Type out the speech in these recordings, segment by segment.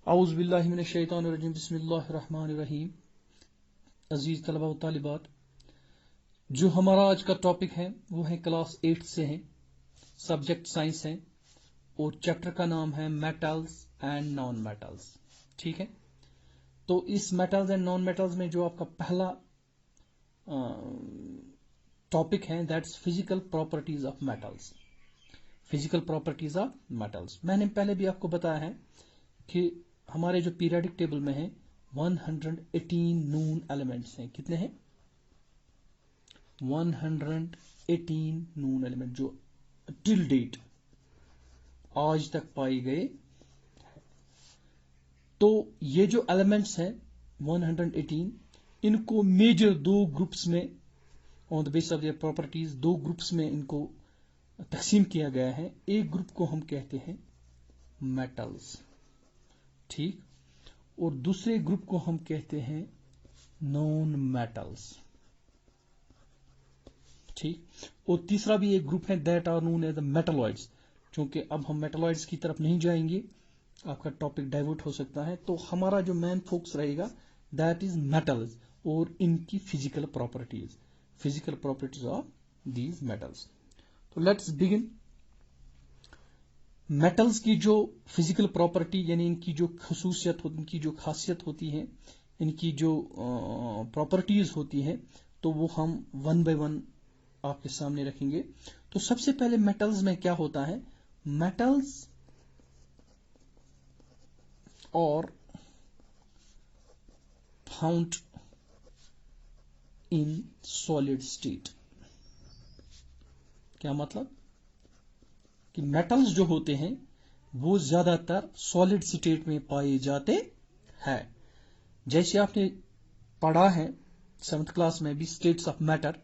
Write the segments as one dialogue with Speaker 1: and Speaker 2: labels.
Speaker 1: औज़ बिल्लाहि मिनश शैतानिर रजीम बिस्मिल्लाहिर रहमानिर रहीम। अजीज तलबा व तालिबात, जो हमारा आज का टॉपिक है वो है क्लास 8 से है, सब्जेक्ट साइंस है और चैप्टर का नाम है मेटल्स एंड नॉन मेटल्स। ठीक है, तो इस मेटल्स एंड नॉन मेटल्स में जो आपका पहला टॉपिक है that's physical properties of metals. Physical properties of metals मैंने पहले भी आपको बताया है कि हमारे जो पीरियोडिक टेबल में है 118 नून एलिमेंट्स हैं। कितने हैं? 118 नून एलिमेंट जो टिल डेट आज तक पाए गए। तो ये जो एलिमेंट्स हैं 118, इनको मेजर दो ग्रुप्स में on the basis of their properties दो ग्रुप्स में इनको तकसीम किया गया है। एक ग्रुप को हम कहते हैं मेटल्स, ठीक, और दूसरे ग्रुप को हम कहते हैं नॉन मेटल्स, ठीक। और तीसरा भी एक ग्रुप है that are known as metalloids. क्योंकि अब हम मेटलॉइड्स की तरफ नहीं जाएंगे, आपका टॉपिक डाइवर्ट हो सकता है, तो हमारा जो मेन फोकस रहेगा दैट इज मेटल्स और इनकी physical properties of these metals. तो लेट्स बिगिन। मेटल्स की जो फिजिकल प्रॉपर्टी यानी इनकी जो खसूसियत होती, इनकी जो खासियत होती है, इनकी जो प्रॉपर्टीज होती है, तो वो हम वन बाय वन आपके सामने रखेंगे। तो सबसे पहले मेटल्स में क्या होता है? मेटल्स और फाउंड इन सॉलिड स्टेट। क्या मतलब कि मेटल्स जो होते हैं वो ज्यादातर सॉलिड स्टेट में पाए जाते हैं। जैसे आपने पढ़ा है 7th क्लास में भी स्टेट्स ऑफ मैटर,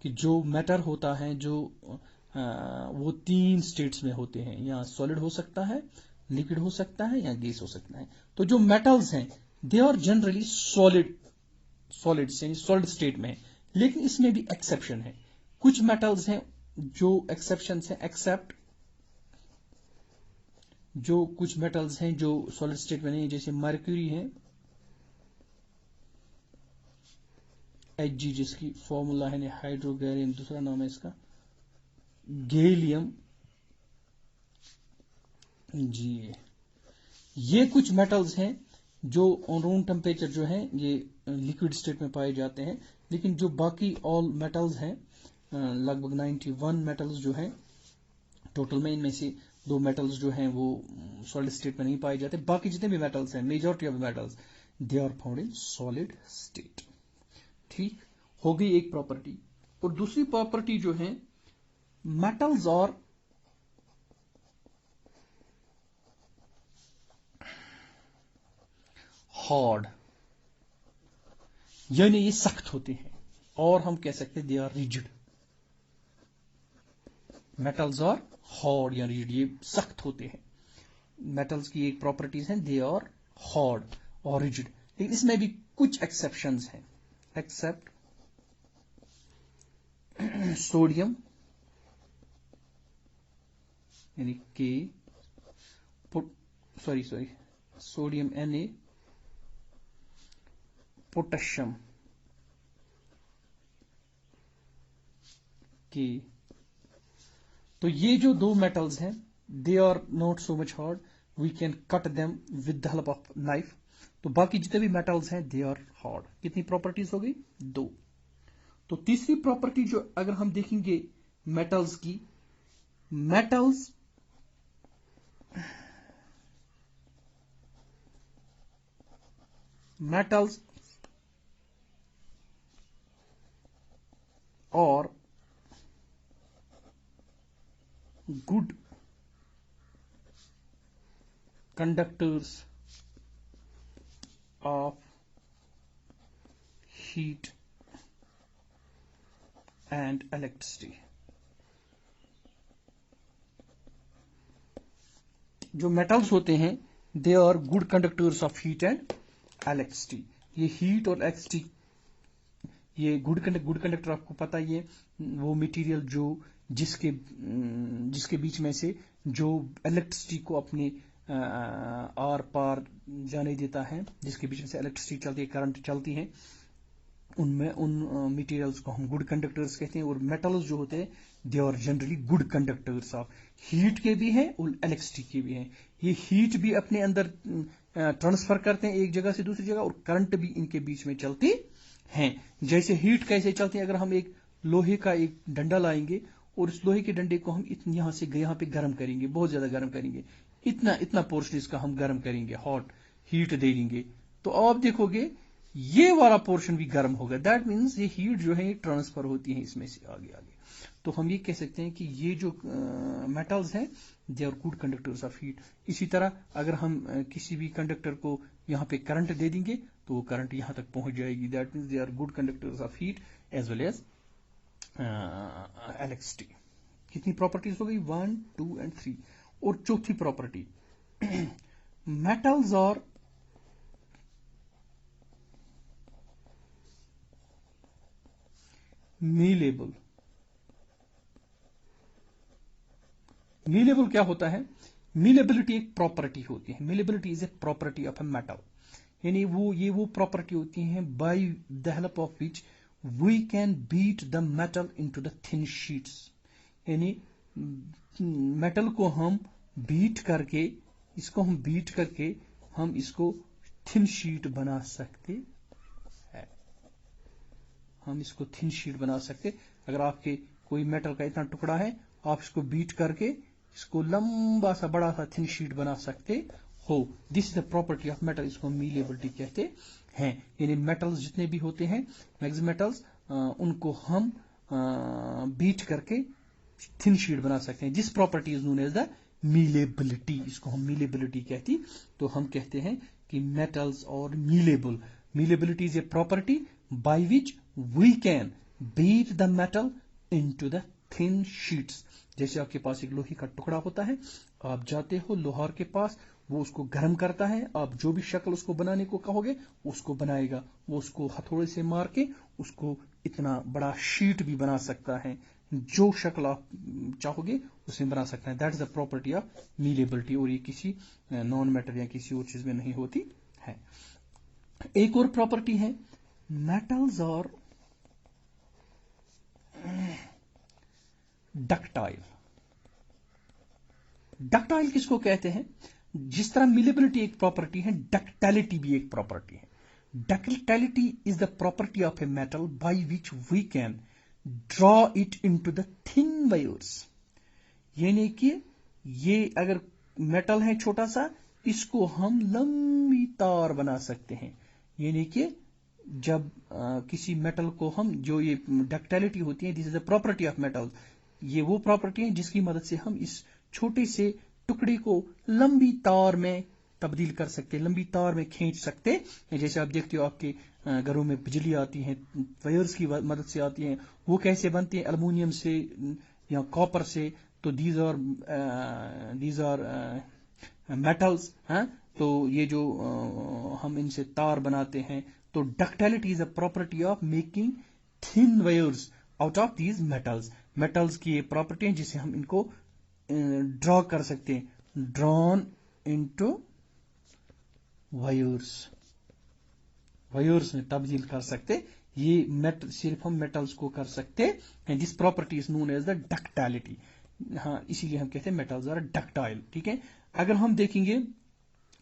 Speaker 1: कि जो मैटर होता है जो वो 3 स्टेट्स में होते हैं, या सॉलिड हो सकता है, लिक्विड हो सकता है, या गैस हो सकता है। तो जो मेटल्स हैं they are generally solid state में है, लेकिन इसमें भी एक्सेप्शन है। कुछ मेटल्स हैं जो एक्सेप्शन है, एक्सेप्ट जो कुछ मेटल्स हैं जो सॉलिड स्टेट में नहीं, जैसे मर्क्यूरी है Hg, जिसकी फॉर्मूला है हाइड्रोगैरियम, दूसरा नाम है इसका गैलियम जी। ये कुछ मेटल्स हैं जो ऑन रूम टेम्परेचर जो है ये लिक्विड स्टेट में पाए जाते हैं, लेकिन जो बाकी ऑल मेटल्स हैं लगभग 91 मेटल्स जो हैं टोटल में, इनमें से 2 मेटल्स जो हैं वो सॉलिड स्टेट में नहीं पाए जाते। बाकी जितने भी मेटल्स हैं, majority of metals they are found in solid state. ठीक हो गई एक प्रॉपर्टी। और दूसरी प्रॉपर्टी जो है मेटल्स और हार्ड, यानी ये सख्त होते हैं, और हम कह सकते हैं दे आर रिजिड। मेटल्स और हार्ड या रिजिड, ये सख्त होते हैं। मेटल्स की एक प्रॉपर्टीज है दे आर हार्ड और रिजिड, लेकिन इसमें भी कुछ एक्सेप्शंस हैं। एक्सेप्ट सोडियम यानी के सोडियम Na, पोटेशियम के। तो ये जो 2 मेटल्स हैं they are not so much hard, we can cut them with the help of knife. तो बाकी जितने भी मेटल्स हैं दे आर हार्ड। कितनी प्रॉपर्टीज हो गई? 2। तो तीसरी प्रॉपर्टी जो अगर हम देखेंगे मेटल्स की, मेटल्स और good conductors of heat and electricity। जो मेटल्स होते हैं they are good conductors of heat and electricity. ये हीट और इलेक्ट्रिसिटी, ये गुड कंडक्टर आपको पता ही है, वो मटेरियल जो जिसके बीच में से जो इलेक्ट्रिसिटी को अपने आर पार जाने देता है, जिसके बीच में से इलेक्ट्रिसिटी चलती है, करंट चलती है, उनमें उन मटेरियल्स को हम गुड कंडक्टर्स कहते हैं। और मेटल्स जो होते हैं they are generally good conductors of heat के भी हैं और इलेक्ट्रिसिटी के भी हैं। ये हीट भी अपने अंदर ट्रांसफर करते हैं एक जगह से दूसरी जगह, और करंट भी इनके बीच में चलती हैं। जैसे हीट कैसे चलती है, अगर हम एक लोहे का एक डंडा लाएंगे और इस लोहे के डंडे को हम यहां से यहाँ पे गर्म करेंगे, बहुत ज्यादा गर्म करेंगे, इतना पोर्शन इसका हम गर्म करेंगे, हॉट हीट दे देंगे, तो आप देखोगे ये वाला पोर्शन भी गर्म होगा। दैट मीन्स ये हीट जो है ट्रांसफर होती है इसमें से आगे आगे। तो हम ये कह सकते हैं कि ये जो मेटल्स हैं they are good conductors of heat. इसी तरह अगर हम किसी भी कंडक्टर को यहाँ पे करंट दे देंगे तो वो करंट यहाँ तक पहुंच जाएगी। That means they are good conductors of heat as well as electricity. कितनी प्रॉपर्टीज हो गई, 1, 2 एंड 3। और चौथी property, metals are malleable. Malleable क्या होता है? मीलेबिलिटी एक प्रॉपर्टी होती है। Malleability is a property of a metal, यानी ये वो प्रॉपर्टी होती है by the help of which we can beat the metal into the thin sheets. यानी मेटल को हम बीट करके हम इसको थिन शीट बना सकते हैं। हम इसको थिन शीट बना सकते। अगर आपके कोई मेटल का इतना टुकड़ा है, आप इसको बीट करके इसको लंबा सा बड़ा सा थिन शीट बना सकते हो। This is the property of metal, इसको मीलेबिलिटी कहते हैं। यानी मेटल्स जितने भी होते हैं, मैक्सिमम मेटल्स, उनको हम बीट करके थिन शीट बना सकते हैं। This property is known as the malleability, इसको हम मीलेबिलिटी कहती। तो हम कहते हैं कि metals are malleable. Malleability is a property by which we can beat the metal into the thin sheets. जैसे आपके पास एक लोहे का टुकड़ा होता है, आप जाते हो लोहार के पास, वो उसको गर्म करता है, आप जो भी शक्ल उसको बनाने को कहोगे उसको बनाएगा। वो उसको हथौड़े से मार के उसको इतना बड़ा शीट भी बना सकता है, जो शक्ल आप चाहोगे उसमें बना सकता है। That is the property of malleability. और ये किसी नॉन मेटल या किसी और चीज में नहीं होती है। एक और प्रॉपर्टी है, मेटल्स और डक्टाइल। डक्टाइल किसको कहते हैं? जिस तरह मिलेबिलिटी एक प्रॉपर्टी है, डक्टिलिटी भी एक प्रॉपर्टी है। Ductility is the property of a metal by which we can draw it into the thin wires. यानी कि ये अगर मेटल है छोटा सा, इसको हम लंबी तार बना सकते हैं। यानी कि जब किसी मेटल को हम, जो ये डक्टिलिटी होती है, this is the property of metal. ये वो प्रॉपर्टी है जिसकी मदद से हम इस छोटे से टुकड़े को लंबी तार में तब्दील कर सकते हैं, लंबी तार में खींच सकते हैं। जैसे आप देखते हो आपके घरों में बिजली आती है, वायर्स की मदद से आती है। वो कैसे बनती है? एल्युमिनियम से या कॉपर से। तो दीज आर मेटल्स। तो ये जो हम इनसे तार बनाते हैं, तो ductility is a property of making thin wires out of these metals. Metals की ये प्रॉपर्टी है जिसे हम इनको ड्रॉ कर सकते हैं, ड्रॉन इनटू वायर्स, वायर्स में तब्दील कर सकते। ये सिर्फ हम मेटल्स को कर सकते हैं। This property is known as the ductility. हाँ, इसीलिए हम कहते हैं मेटल्स आर डक्टाइल। ठीक है। अगर हम देखेंगे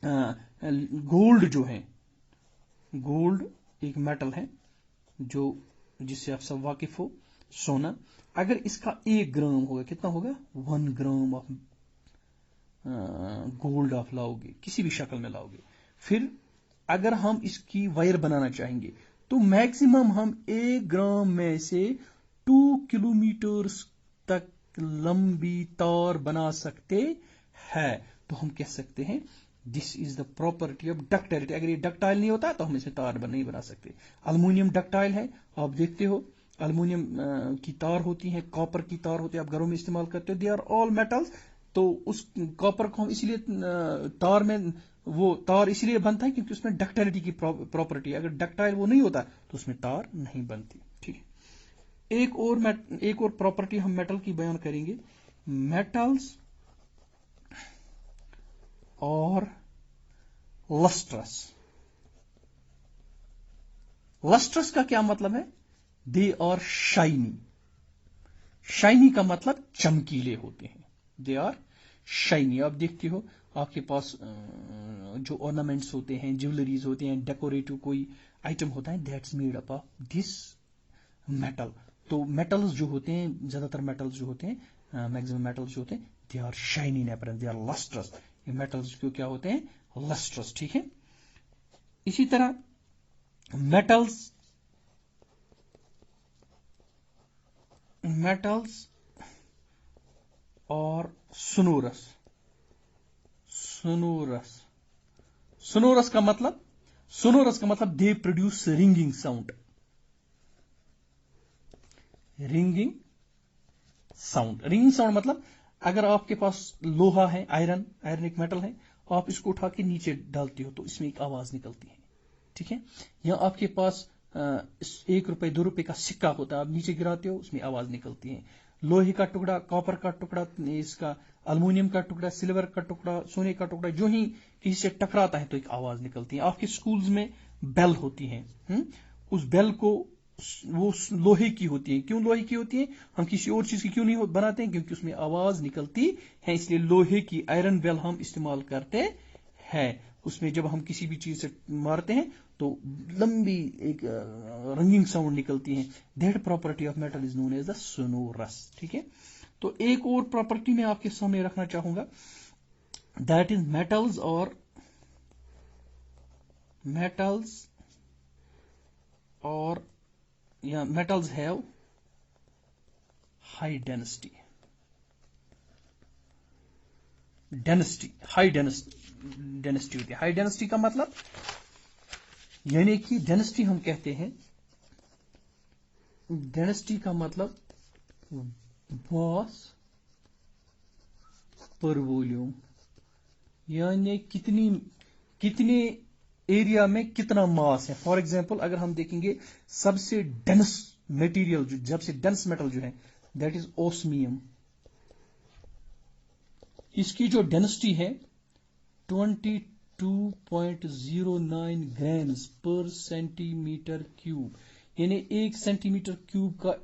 Speaker 1: गोल्ड जो है, गोल्ड एक मेटल है जो जिससे आप सब वाकिफ हो, सोना। अगर इसका 1 ग्राम होगा, कितना होगा? 1 ग्राम ऑफ गोल्ड आप लाओगे, किसी भी शक्ल में लाओगे। फिर अगर हम इसकी वायर बनाना चाहेंगे तो मैक्सिमम हम 1 ग्राम में से 2 किलोमीटर तक लंबी तार बना सकते हैं। तो हम कह सकते हैं this is the property of ductility. अगर ये डक्टाइल नहीं होता तो हम इसमें तार नहीं बना सकते। अल्युमिनियम डक्टाइल है, आप देखते हो अल्युमिनियम की तार होती है, कॉपर की तार होती है, आप घरों में इस्तेमाल करते हो। They are all metals. तो उस कॉपर को हम इसलिए तार में, वो तार इसलिए बनता है क्योंकि उसमें डक्टिलिटी की प्रॉपर्टी है। अगर डक्टाइल वो नहीं होता तो उसमें तार नहीं बनती। ठीक है। एक और प्रॉपर्टी हम मेटल की बयान करेंगे। मेटल्स और लस्ट्रस। लस्ट्रस का क्या मतलब है? दे आर शाइनी। शाइनी का मतलब चमकीले होते हैं। They are shiny. आप देखते हो आपके पास जो ऑर्नामेंट्स होते हैं, ज्वेलरीज होते हैं, डेकोरेटिव कोई आइटम होता है, that's made up of this metal. तो मेटल्स जो होते हैं, ज्यादातर मेटल्स जो होते हैं, मैक्सिमम मेटल्स जो होते हैं, they are shiny in appearance, they are lustrous. ये मेटल्स क्यों क्या होते हैं? लस्ट्रस। ठीक है। इसी तरह मेटल्स और सोनोरस। सोनोरस का मतलब they produce ringing sound. Ringing sound मतलब अगर आपके पास लोहा है, आयरन एक मेटल है, आप इसको उठा के नीचे डालते हो तो इसमें एक आवाज निकलती है। ठीक है। या आपके पास 1 रुपए 2 रुपए का सिक्का होता है, आप नीचे गिराते हो, उसमें आवाज निकलती है। लोहे का टुकड़ा, कॉपर का टुकड़ा, इसका अल्युमिनियम का टुकड़ा, सिल्वर का टुकड़ा, सोने का टुकड़ा, जो ही किसी से टकराता है तो एक आवाज निकलती है। आपके स्कूल्स में बेल होती है, उस बेल को वो लोहे की होती है। क्यों लोहे की होती है? हम किसी और चीज की क्यों नहीं बनाते हैं? क्योंकि उसमें आवाज निकलती है, इसलिए लोहे की आयरन बेल हम इस्तेमाल करते हैं। उसमें जब हम किसी भी चीज से मारते हैं तो लंबी एक रंगिंग साउंड निकलती है। That property of metal is known as the sonorous. ठीक है। तो एक और प्रॉपर्टी मैं आपके सामने रखना चाहूंगा, दैट इज मेटल्स या metals have high density. High density होती है। हाई डेंसिटी का मतलब यानी कि डेंसिटी हम कहते हैं, डेंसिटी का मतलब मास पर वॉल्यूम, यानी कितने एरिया में कितना मास है। फॉर एग्जांपल अगर हम देखेंगे सबसे डेंस मटेरियल, सबसे डेंस मेटल जो है, दैट इज ओस्मियम। इसकी जो डेंसिटी है 22.09 ग्राम्स पर सेंटीमीटर क्यूब, यानी 1 सेंटीमीटर क्यूब का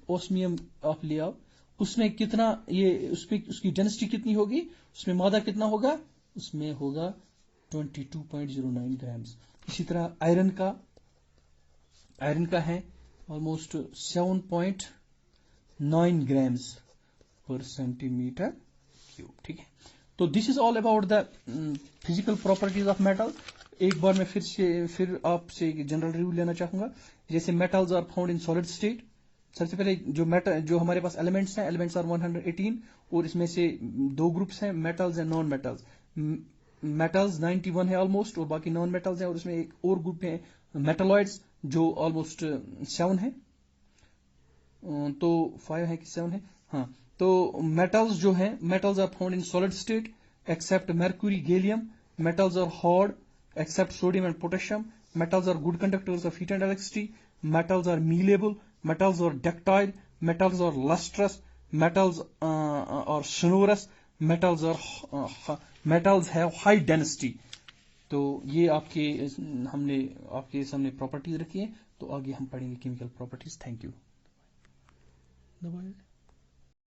Speaker 1: ओस्मियम आप ले आओ, उसमें कितना उसकी डेंसिटी कितनी होगी, उसमें मादा कितना होगा, उसमें होगा 22.09 ग्राम्स। इसी तरह आयरन का है ऑलमोस्ट 7.9 ग्राम्स पर सेंटीमीटर क्यूब। ठीक है। तो this is all about the physical properties of metal. एक बार मैं फिर आपसे जनरल रिव्यू लेना चाहूंगा। जैसे metals are found in solid state. सबसे पहले जो हमारे पास एलिमेंट्स हैं, एलिमेंट्स आर 118, और इसमें से 2 ग्रुप्स हैं, metals and non metals. Metals 91 है ऑलमोस्ट, और बाकी नॉन मेटल्स हैं, और इसमें एक और ग्रुप है मेटलॉइड्स जो ऑलमोस्ट 7 है। तो 5 है कि 7 है? हाँ। तो मेटल्स जो हैं, metals are found in solid state except mercury, gallium. Metals are hard except sodium and potassium. Metals are good conductors of heat and electricity. Metals are malleable. Metals are ductile. Metals are lustrous. Metals are sonorous. Metals have high density. तो ये हमने आपके सामने properties रखी है। तो आगे हम पढ़ेंगे केमिकल प्रॉपर्टीज। Thank you.